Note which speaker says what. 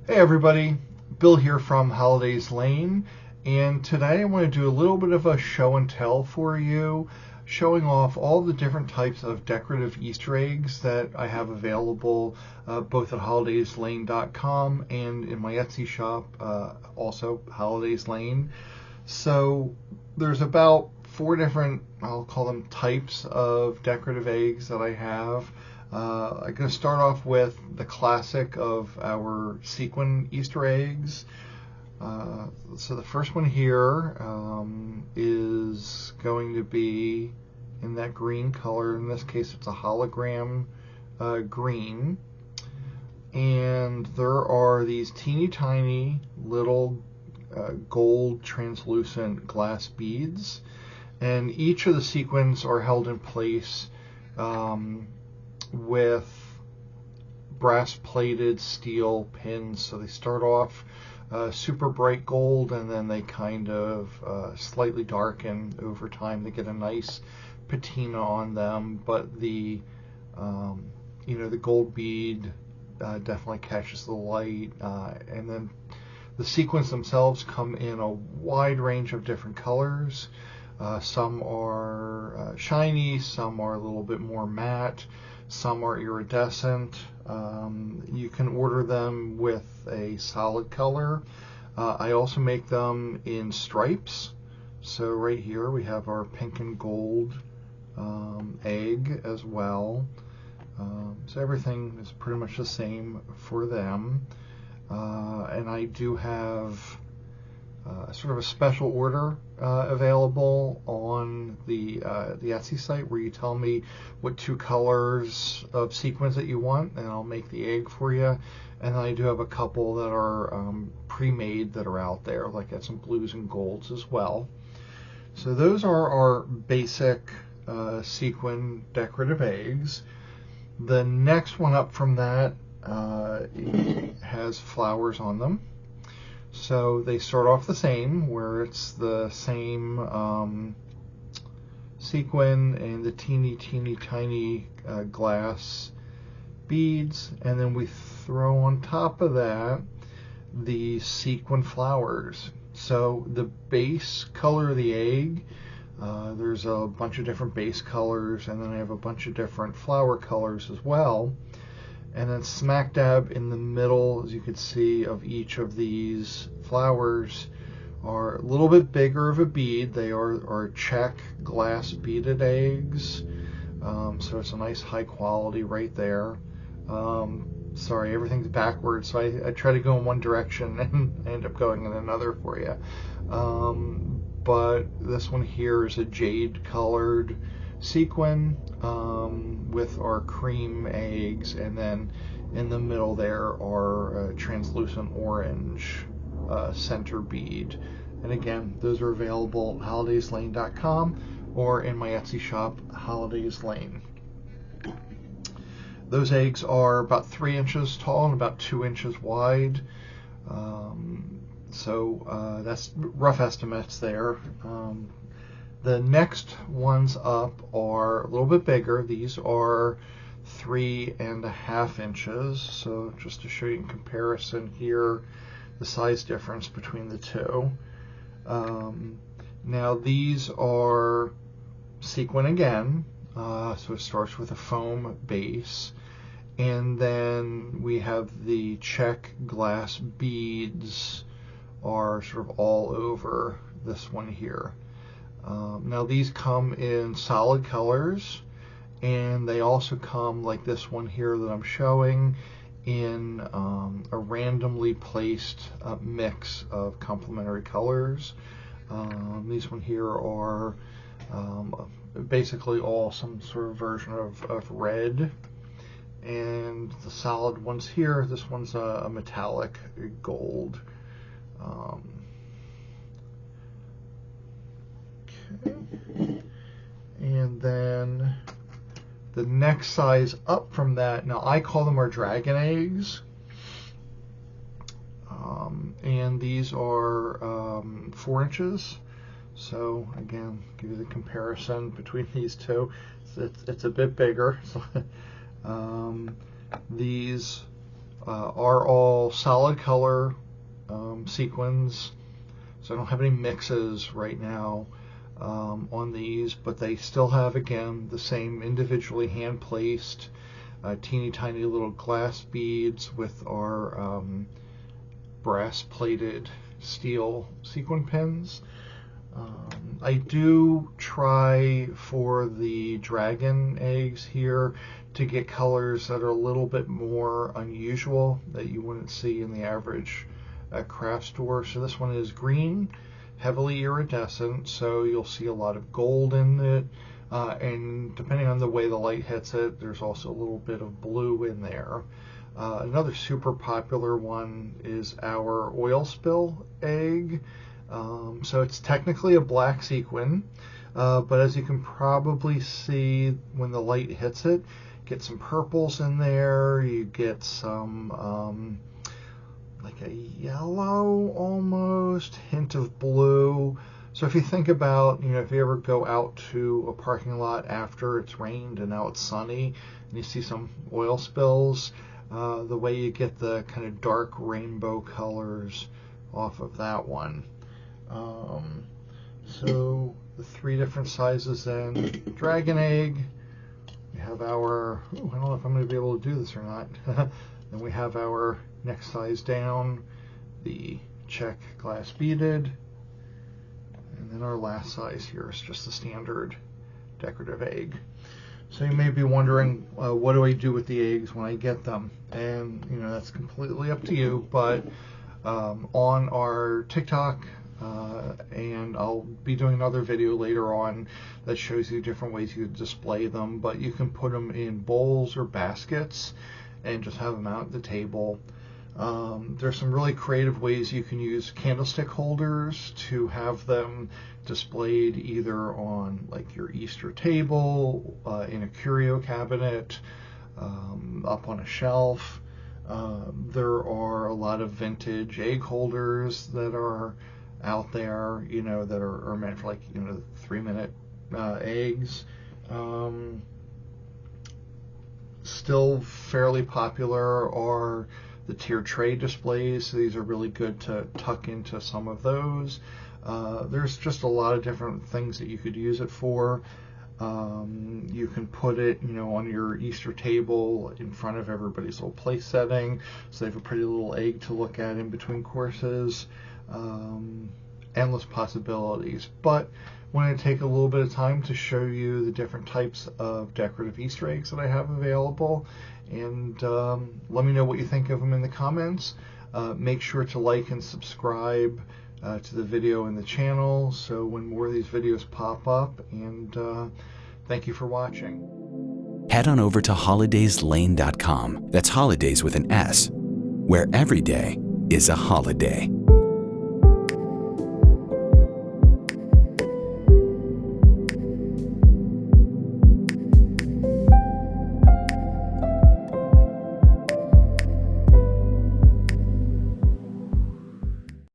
Speaker 1: Hey everybody, Bill here from Holidays Lane, and today I want to do a little bit of a show and tell for you, showing off all the different types of decorative Easter eggs that I have available both at holidayslane.com and in my Etsy shop, also Holidays Lane. So there's about four different, I'll call them types of decorative eggs that I have. I'm going to start off with the classic of our sequin Easter eggs. So the first one here is going to be in that green color. In this case, it's a hologram green. And there are these teeny tiny little gold translucent glass beads. And each of the sequins are held in place with brass plated steel pins. So they start off super bright gold, and then they kind of slightly darken over time to get a nice patina on them. But the the gold bead definitely catches the light, and then the sequins themselves come in a wide range of different colors. Some are shiny, some are a little bit more matte, some are iridescent. You can order them with a solid color. I also make them in stripes. So right here we have our pink and gold egg as well. So everything is pretty much the same for them. And I do have sort of a special order available on the Etsy site, where you tell me what two colors of sequins that you want, and I'll make the egg for you. And I do have a couple that are pre-made that are out there, like I got some blues and golds as well. So those are our basic sequin decorative eggs. The next one up from that has flowers on them. So they start off the same, where it's the same sequin and the teeny tiny glass beads, and then we throw on top of that the sequin flowers. So the base color of the egg, there's a bunch of different base colors, and then I have a bunch of different flower colors as well. And then smack dab in the middle, as you can see, of each of these flowers are a little bit bigger of a bead. They are Czech glass beaded eggs. So it's a nice high quality right there. Sorry, everything's backwards, so I try to go in one direction and I end up going in another for you. But this one here is a jade colored sequin with our cream eggs, and then in the middle there are translucent orange center bead. And again, those are available at holidayslane.com or in my Etsy shop, Holidays Lane. Those eggs are about 3 inches tall and about 2 inches wide. So that's rough estimates there. The next ones up are a little bit bigger. These are 3.5 inches. So just to show you in comparison here, the size difference between the two. Now these are sequin again. So it starts with a foam base. And then we have the Czech glass beads are sort of all over this one here. Now these come in solid colors, and they also come, like this one here that I'm showing, in a randomly placed mix of complementary colors. These one here are basically all some sort of version of red. And the solid ones here, this one's a metallic gold. Okay. And then the next size up from that, now I call them our dragon eggs. And these are 4 inches. So again, give you the comparison between these two. It's a bit bigger. So, these are all solid color sequins, so I don't have any mixes right now on these, but they still have, again, the same individually hand placed teeny tiny little glass beads with our brass plated steel sequin pins. I do try for the dragon eggs here to get colors that are a little bit more unusual that you wouldn't see in the average craft store. So this one is green, heavily iridescent, so you'll see a lot of gold in it, and depending on the way the light hits it, there's also a little bit of blue in there. Another super popular one is our oil spill egg. So it's technically a black sequin, but as you can probably see when the light hits it, get some purples in there, you get some like a yellow almost, hint of blue. So if you think about, if you ever go out to a parking lot after it's rained and now it's sunny and you see some oil spills, the way you get the kind of dark rainbow colors off of that one. So the 3 different sizes then. Dragon egg. We have our, I don't know if I'm going to be able to do this or not. Then we have our next size down, the Czech glass beaded. And then our last size here is just the standard decorative egg. So you may be wondering, what do I do with the eggs when I get them? And, that's completely up to you, but on our TikTok, and I'll be doing another video later on that shows you different ways you can display them, but you can put them in bowls or baskets and just have them out at the table. There's some really creative ways you can use candlestick holders to have them displayed either on like your Easter table, in a curio cabinet, up on a shelf. There are a lot of vintage egg holders that are out there, that are meant for 3-minute eggs. Still fairly popular are the tiered tray displays. So these are really good to tuck into some of those. There's just a lot of different things that you could use it for. You can put it, on your Easter table in front of everybody's little place setting, so they have a pretty little egg to look at in between courses. Endless possibilities, but I want to take a little bit of time to show you the different types of decorative Easter eggs that I have available, and let me know what you think of them in the comments. Make sure to like and subscribe to the video and the channel so when more of these videos pop up, and thank you for watching.
Speaker 2: Head on over to holidayslane.com. That's holidays with an S, where every day is a holiday.